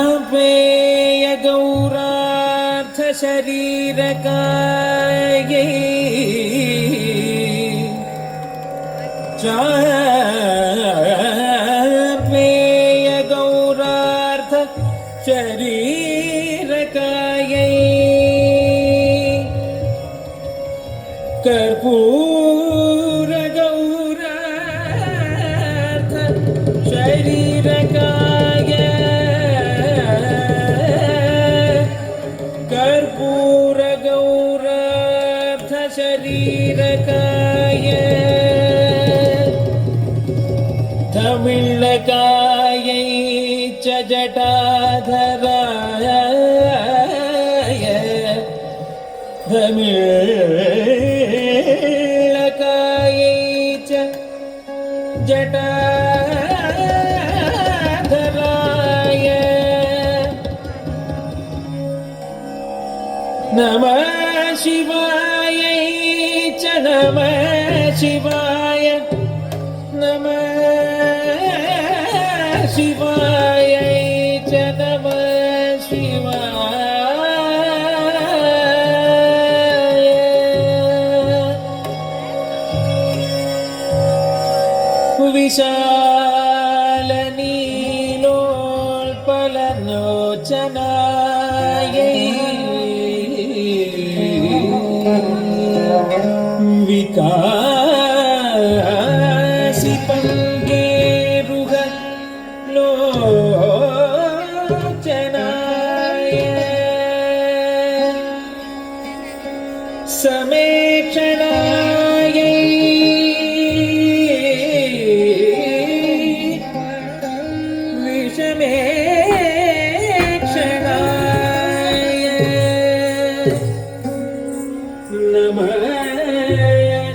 चापेय गौरार्थ शरीरकायै चापेय गौरार्थ शरीरकायै कर्पूर गौरार्थ शरीरकाय कर्पूर गौरार्थ शरीरकाय तमिळकायै च जटाधराय तमिळकायै च जटाधराय नमः शिवाय च नमः शिवाय नमः शिवाय च नमः शिवाय विशाल नीलोत्पललोचनाय विकासिपङ्गेरुह लोचनाय समेक्षणाय विषमेक्षणाय नमः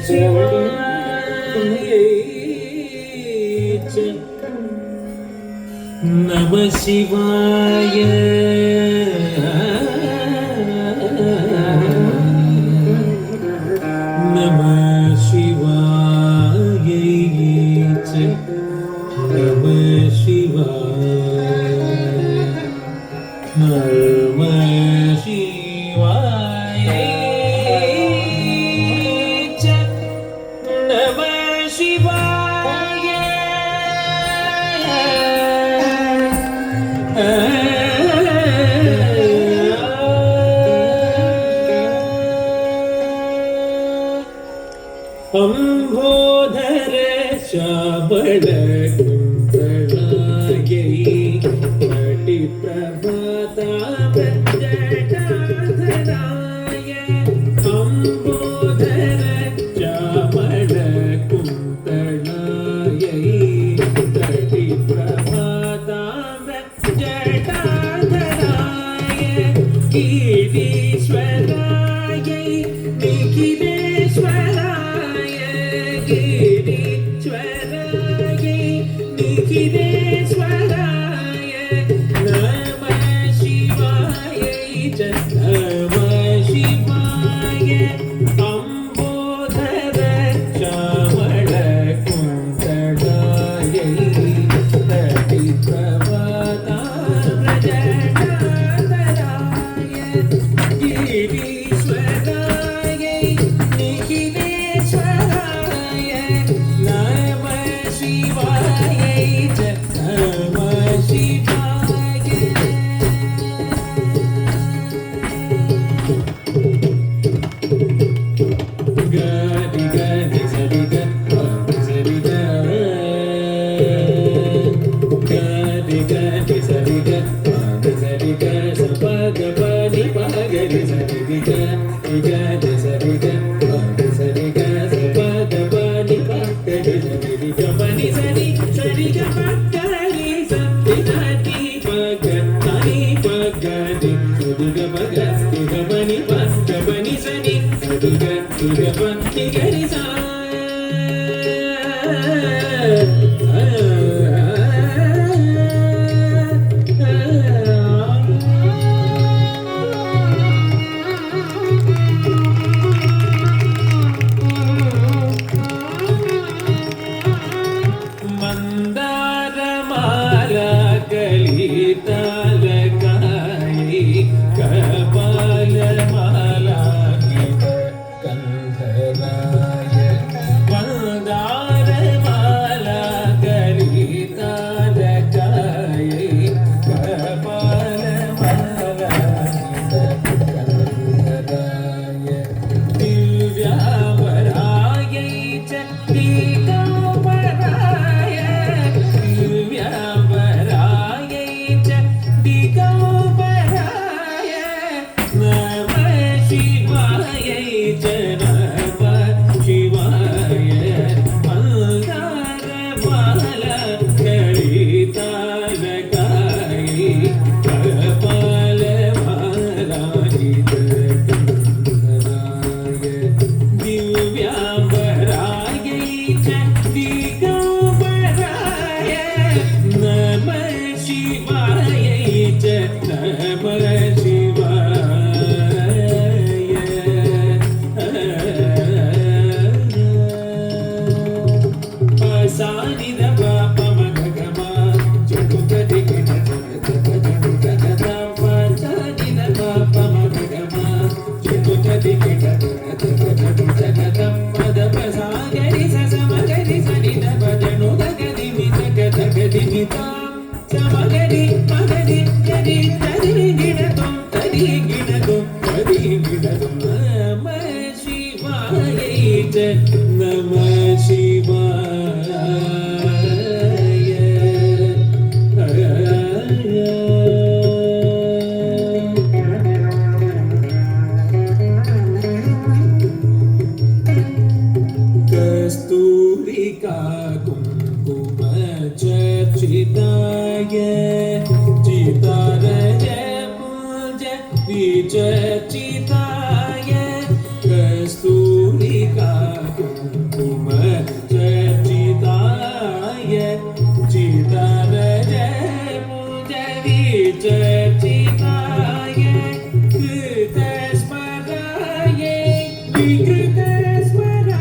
शिवाय च नमः शिवाय नमः शिवाय च नमः शिवाय नमः शिवाय च नमः शिवाय अंबोधर श्यामल कुंतलायै कटिप्रभाताभ्रजटाधराय अंबोधर श्यामल कुंतलायै कटिप्रभाताभ्रजटाधराय गिरीश्वराय निखिलेश्वराय गिरीश्वराय निखिलेश्वराय नमः शिवाय च नमः शिवाय अंबोधर श्यामल कुंतलायै कटिप्रभाताभ्रजटाधराय गिरीश्वराय निखिलेश्वराय नमः शिवाय च नमः शिवाय गरि गरि सरि ग सरि ग गरि गरि सरि ग सरि ग स प ग प नि प ग रि सरि ग ग सरि ग सरि ग स प ग प नि प ग रि सरि ग प नि सरि सरि ग प ग रि स रि ग नि प ग नि प ग रि सरि ग प ग नि प ग नि सरि सरि ग प नि ग रि स चर्चिताय कस्तूरिका कुङ्कुम चर्चिताय चितारज पूजवी चर्चिताय कृतस्मराय विकृतस्मराय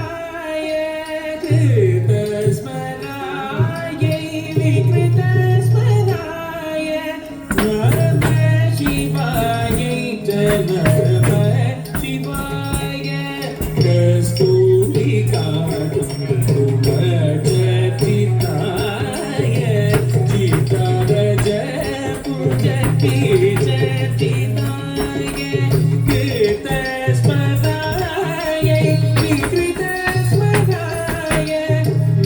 कृतस्मराय विकृतस्मराय नमः शिवाय नमः शिवाय कस्तूरिका कुङ्कुम चर्चिताय चितारज पूजकी चर्चिताय कृतस्मराय विकृतस्मराय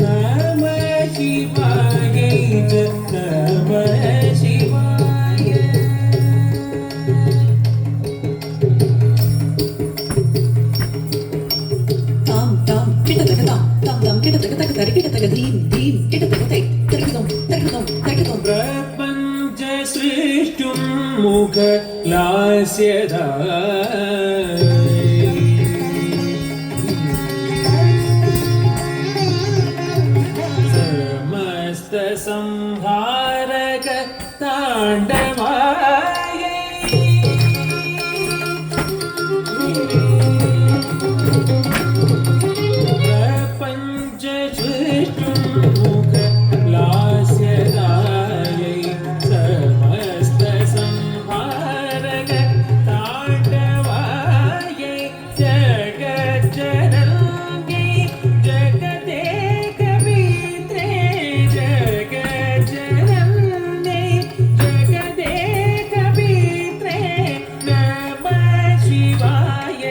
नमः शिवाय नमः शिवाय. தாம் தாம் கிட்டத்தக்க தாம் தாம் தாம் கிட்டத்தக்க தக்க தரி கிட்டத்தக்க தீம் தீம் கிட்டத்தக்க தை தரிக்கிதோம் தரிக்கிதோம் தரிக்கிதோம் प्रपञ्च सृष्टुं मुखलास्यदाय समस्त संहारक ताण्डवाय प्रपञ्च सृष्टुं मुखलास्यदाय समस्त संहारक ताण्डवाय जगज्जनन्यै जगदेकवीत्रे जगज्जनन्यै जगदेकवीत्रे नमः शिवाय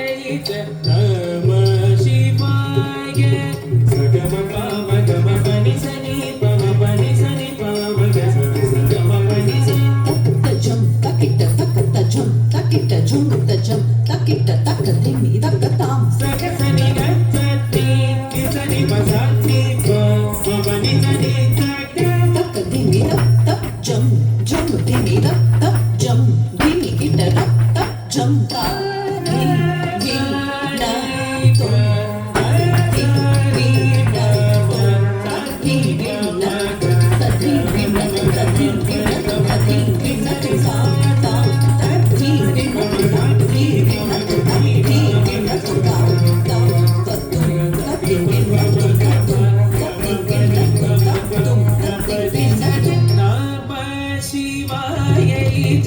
च नमः शिवाय. सगमपमगमपनिसनि पमपनिसनि पमगसगमपनिसनि தஜம் தக்கிட்ட தக்க தஜம் தக்கிட்ட ஜம் தஜம் தக்கிட்ட தக்க திமி தக்க தாம் सगसनि गच्छति निसनि पसति पमपनिसनि जग தக்க திமி தக்க ஜம் ஜம் திமி தக்க ஜம் திமி கிட்ட தக்க ஜம் தா தி வி ட தும் தி வி ட தும் தி வி ட ததி வி ட ததி வி ட ததி வி ட தா தா ததி வி ட ததி வி ட ததி வி ட தா தா தத்தும் ததி வி ட தத்தும் ததி வி ட தத்தும் ததி வி ட नमः शिवाय च